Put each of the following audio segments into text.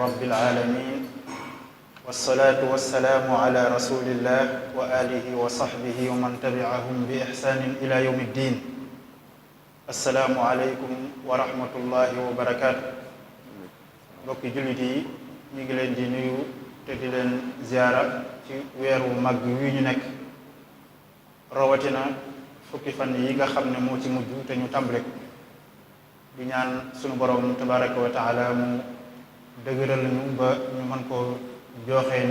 رب العالمين والصلاة والسلام على رسول الله وآله وصحبه ومن تبعهم بإحسان إلى يوم الدين. السلام عليكم ورحمة الله وبركاته. mbokki jullit yi ñu ngi leen di nuyu te di leen ziyaara ci weeru mag wi ñu nekk, rawatina fukki fan yi nga xam ne moo ci mujj te ñu tàmbale ko di ñaan sunu borom tabaraka wa taala mu dëgëral ñu ba ñu mën koo joxe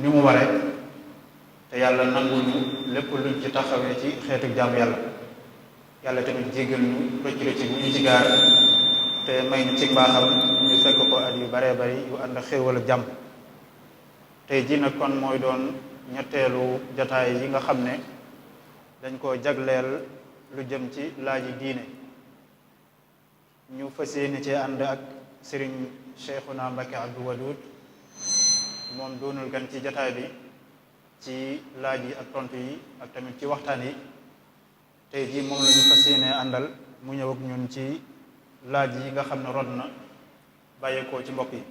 ni mu waree, te yàlla nangul ñu lépp luñ ci taxawee ci xeetu jàmm yàlla tamit jéggal ñu rëcc bu ñu ci gaar te may ñu ci baaxam ñu fekk ko at yu baree bari yu ànd ak xéewal ak jàmm. tey ji nag kon mooy doon ñetteelu jataay yi nga xam ne dañ koo jagleel lu jëm ci laaji diine. ñu fas yéene ci ànd ak Serigne Cheikhouna Mbacké Abdou Wadoud, moom doonul gan ci jataay bi ci laaj yi ak tontu yi ak tamit ci waxtaan yi. tey jii moom la ñu fas yéene àndal mu ñëw ak ñun ci laaj yi nga xam ne rod na bàyyeekoo ci mbokk yi.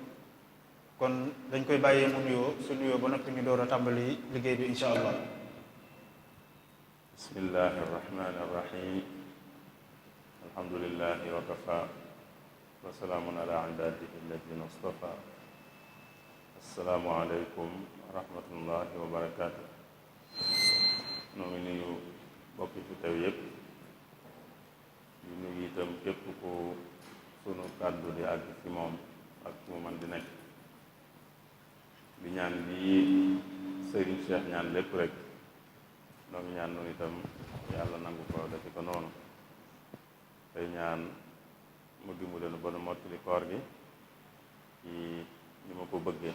kon dañ koy bàyyee mu nuyoo, su nuyoo ba noppi ñu door a tàmbali liggéey bi insha allah. bismillahi arrahmani arrahim, alhamdulillahi wa kafa wa salaamun ala ibadihi alladina astafa. assalaamu aleykum wa rahmatullahi wa barakatuh. noo ngi nuyu bokk fi teew yépp di nuyu itam képp ku sunu kàddu di àgg ci moom ak mu man di nekk, di ñaan lii sëriñ Cheikh ñaan lépp rek noo ngi ñaan noonu itam yàlla nangu ko defi ko noonu, tey ñaan mu dimbali nu ba nu mottali koor gi ci ni ma ko bëggee,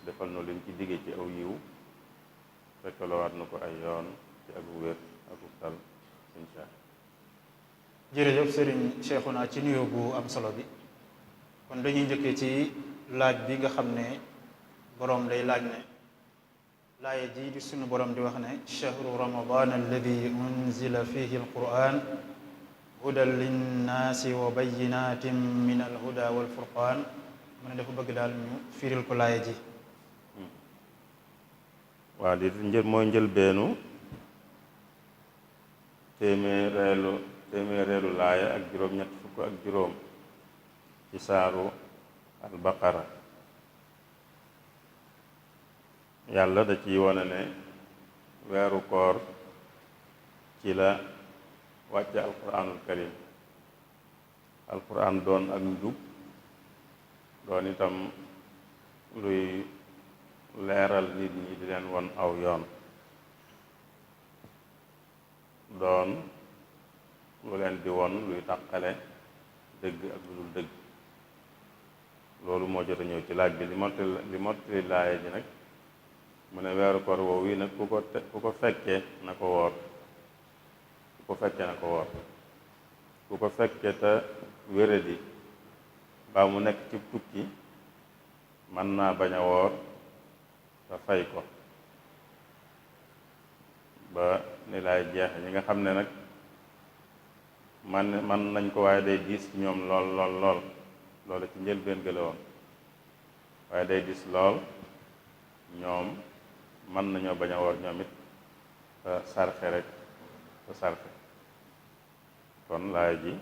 defal nu lim ci digge ci aw yiw, fekkalowaat na ko ay yoon ci ak wér ak tal insha Allah. jërëjëf Serigne Cheikhouna ci nuyoo bu am solo bi. kon dañuy njëkkee ci laaj bi nga xam ne boroom day laaj ne, laaya ji di sunu boroom di wax ne chahru ramadan alladi unzila fihi alquran hudan linnaasi wa bayinatin min alhuda walfurqan, mu ne dafa bëgg daal ñu firil ko laaya ji. waa di mooy njëlbeenu téeméereelu laaya ak juróom-ñett fukk ak juróom ci saaru albaqara. yàlla da ciy wane ne weeru koor ci la wàcce alquranul karim. alquran doon ak njub, doon itam luy leeral nit ñi di leen won aw yoon, doon lu leen di won luy tàqale dëgg ak lu dul dëgg. loolu moo jot a ñëw ci laaj bi li mottali laaya ji nag mu ne weeru koor woowu yi nag ku ko fekkee na ko woor, ku ko fekkee te wéradi baa mu nekk ci tukki mën naa bañ a woor te fay ko ba ni laay jeexe. ñi nga xam ne nag man nañ ko waaye day diis ci ñoom lool loolu ci njëlbéen ga la woon, waaye day diis lool, ñoom mën nañoo bañ a woor ñoom it te sarxe rek te sarxe. kon laay ji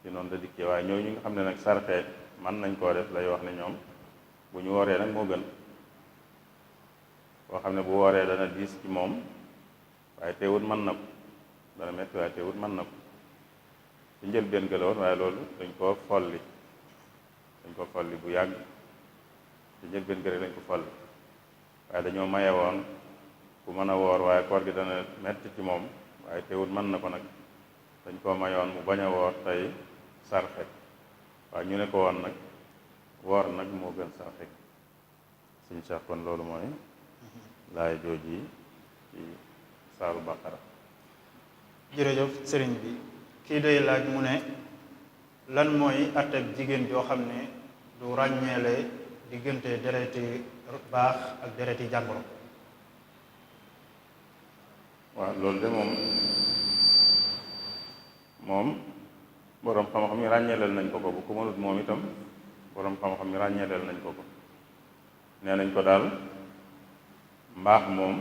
ci noonu la dikkee, waaye ñooñu nga xam ne nag sarxe mën nañ koo def lay wax ne ñoom bu ñu wooree nag moo gën. koo xam ne bu wooree dana diis ci moom waaye teewut mën na ko, dana metti waaye teewut mën na ko. ci njëlbéen ga la woon, waaye loolu dañ koo folli bu yàgg. ci njëlbéen ga rek dañ ko folli, waaye dañoo maye woon ku mën a woor waaye koor gi dana metti ci moom waaye teewut mën na ko nag, dañ koo mayoon mu bañ a woor tey sarxe. waaye ñu ne ko woon nag woor nag moo gën sarxe. suñ sax kon loolu mooy laay jooji ci saaru baqara. jërëjëf sëriñ bi. kii day laaj mu ne lan mooy àtteeb jigéen joo xam ne du ràññeele diggante dereti baax ak dereti jàngoro. waaw loolu de moom boroom xam-xam yi ràññeelal nañ ko bu ko mënut moom itam borom xam-xam yi ràññeeleel nañ ko ko nee nañ ko daal mbaax moom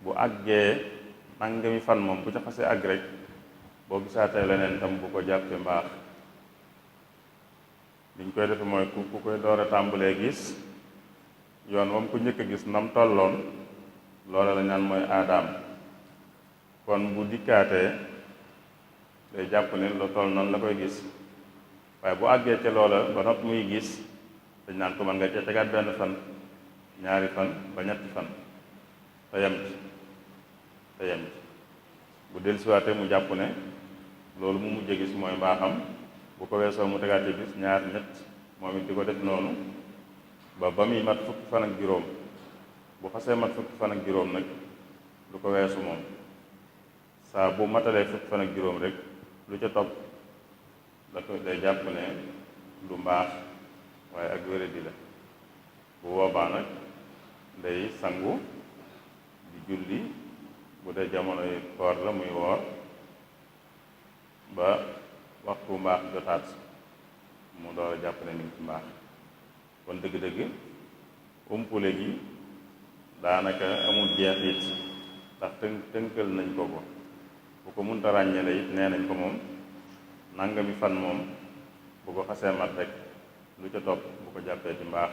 bu àggee nangami fan moom bu ca xasee àgg rek boo gisaatee leneen tam bu ko jàppee mbaax liñ koy defe mooy ku koy door a tàmbalee gis yoon moom ku njëkk a gis nam tolloon loola la ñaan mooy aadaam kon bu dikkaatee day jàpp ne lu toll noonu la koy gis waaye bu àggee ca loola ba nopp muy gis dañ naan ko mën nga cee tegaat benn fan ñaari fan ba ñetti fan te yem ci bu dellusiwaatee mu jàpp ne loolu mu mujj gis mooy mbaaxam bu ko weesoo mu tegaat ci gis ñaar ñett moom it di ko def noonu ba muy mat fukki fan ak juróom bu xasee mat fukki fan ak juróom nag lu ko weesu moom saa bu matalee fukki fan ak juróom rek lu ca topp da ko day jàpp ne du mbaax waaye ak wéradi la bu boobaa nag day sangu di julli bu dee jamonoy koor la muy woor ba waxtu mbaax jotaat mu door a jàpp ne ni ci mbaax kon dëgg-dëgg umpule gi daanaka amul jeexit ndax tënkal nañ ko bu ko munta ràññele it nee nañ ko moom nangami fan moom bu ko xasee mat rek lu ca topp bu ko jàppee ci mbaax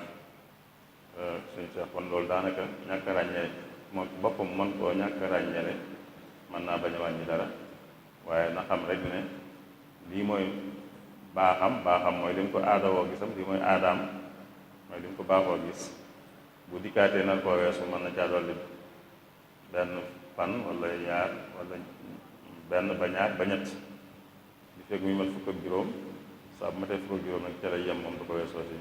suñ seex kon loolu daanaka ñàkk ràññee moom boppam mën koo ñàkk ràññele mën naa bañ a wàññi dara waaye na xam rek ne lii mooy baaxam mooy li mu ko aadawoo gisam lii mooy aadaam mooy li mu ko baaxoo gis bu dikkaatee nar koo weesu mën na caa dolli benn fan wala ñaar wala benn ba ñaar ba ñett li fekk muy mat fukk ak juróom saa bu matee fukk ak juróom nag ca lay yem moom du ko weesoo si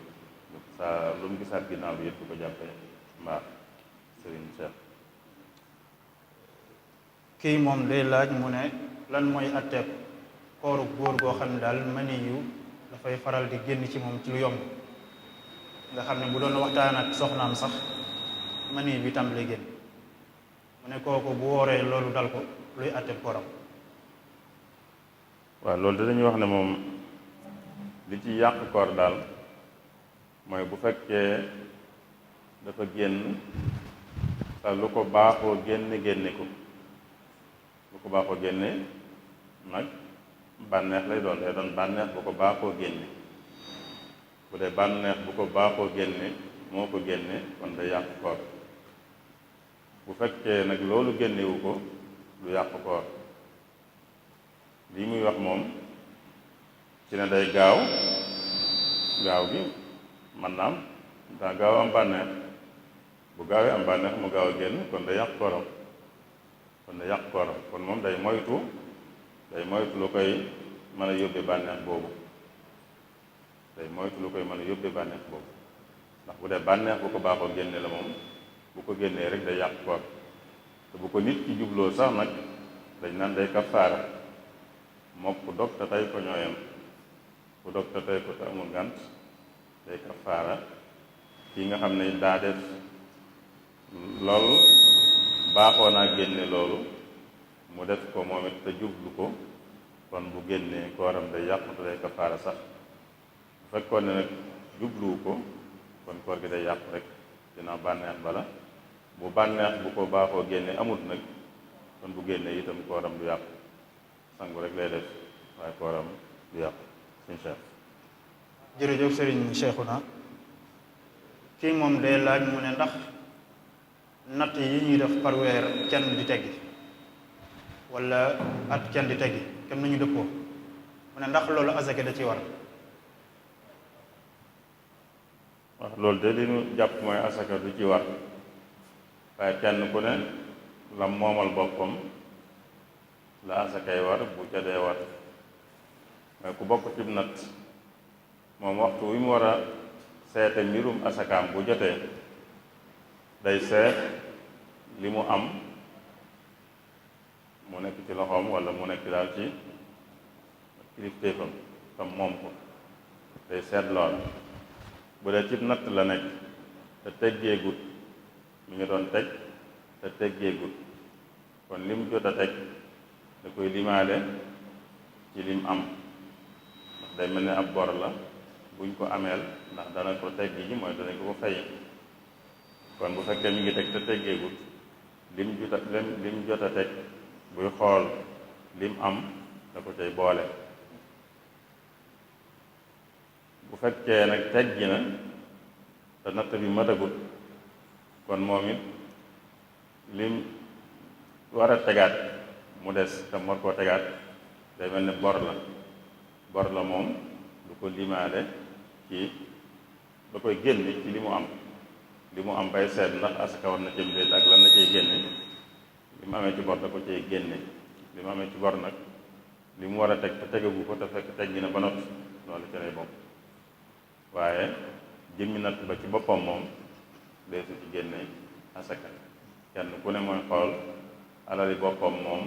saa lu mu gisaat ginnaaw bi yëpp du ko jàppee mbaax sëriñ Cheikh. kii moom day laaj mu ne lan mooy atteeb kooru góor goo xam ne daal mani yu dafay faral di génn ci moom ci lu yomb nga xam ne bu doon waxtaan ak soxnaam sax mani bi tàmbalee génn mu ne kooku bu wooree loolu dal ko luy atteeb kooram. waaw loolu de dañuy wax ne moom li ci yàq koor daal mooy bu fekkee dafa génn te lu ko baaxoo génne ko lu ko baaxoo génne nag bànneex lay doon bànneex bu ko baaxoo génne bu dee bànneex bu ko baaxoo génne moo ko génne kon day yàq koor bu fekkee nag loolu génnewu ko du yàq koor lii muy wax moom ci ne day gaaw gi man naam daa gaaw am bànneex bu gaawee am bànneex mu gaaw a génn kon day yàq kooram kon moom day moytu lu koy mën a yóbbee bànneex boobu ndax bu dee bànneex bu ko baaxoo génne la moom bu ko génnee rek day yàq koor te bu ko nit ki jubloo sax nag dañ naan day kafaara mook ku dog te tey ko ñooyam ku dog te tey ko te amul ngànt day kafaara kii nga xam ne daa def loolu baaxoo naa génne loolu mu def ko moom it te jublu ko kon bu génnee kooram day yàqu te day kafaara sax bu fekkoon ne nag jubluwu ko kon koor gi day yàqu rek dina bànneex bala bu bànneex bu ko baaxoo génne amut nag kon bu génnee itam kooram du yàqu sangu rek lay def waaye kooram du yàqu suñ Cheikh. jërëjëf Serigne Cheikhouna kii moom day laaj mu ne ndax natt yi ñuy def par weer kenn di teggi wala at kenn di teggi kenn nañu dëppoo mu ne ndax loolu azaka da ci war. wax loolu de li ñu jàpp mooy asaka du ci war waaye kenn ku ne la moomal boppam la asakay war bu ca dee war mooy ku bokk ci natt moom waxtu wi mu war a seete mbirum asakaam bu jotee day seet li mu am mu nekk ci loxoom wala mu nekk daal ci kilifteefam tam moom ko day seet lool bu dee ci natt la nekk te teggeegut mi ngi doon teg te teggeegut kon lim jot a teg da koy limaale ci lim am ndax day mel ne ab bor la buñ ko ameel ndax dana ko teggi ji mooy danañ ko fay. kon bu fekkee mi ngi teg te teggeegut lim jot a teg buy xool lim am da ko cay boole. bu fekkee nag teggi na te natt bi matagut kon moom it lim war a tegaat mu des te war koo tegaat day mel ne bor la moom du ko limaale ci da koy génne ci li mu am bay seet ndax asaka war na cee déet ak lan la cay génne li mu amee ci bor da ko cay génne li mu amee ci bor nag li mu war a teg te tegagu ko te fekk teggi na ba noppi loolu ci lay bokk. waaye jëmmi natt ba ci boppam moom dee su ci génne asaka kenn ku ne mooy xool alali boppam moom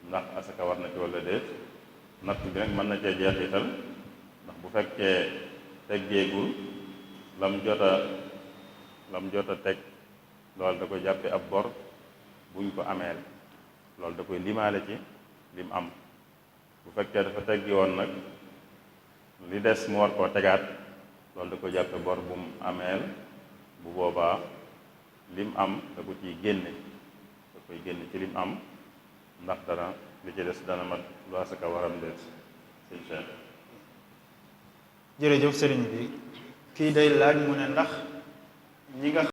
ndax asaka war na ci walla déet. natt bi nag mën na cee jeexital ndax bu fekkee teggeegul lam jot a teg loolu da koy jàppe ab bor buñ ko ameel loolu da koy limaale ci lim am. bu fekkee dafa teggi woon nag li des mu war koo tegaat loolu da koy jàppe bor bu mu ameel bu boobaa lim am da ko ciy génne da koy génne ci lim am ndax dana li ci des dana mat lu asaka waram des sëñ Cheikh. jërëjëf sëriñ bi kii day laaj mu ne ndax ñi nga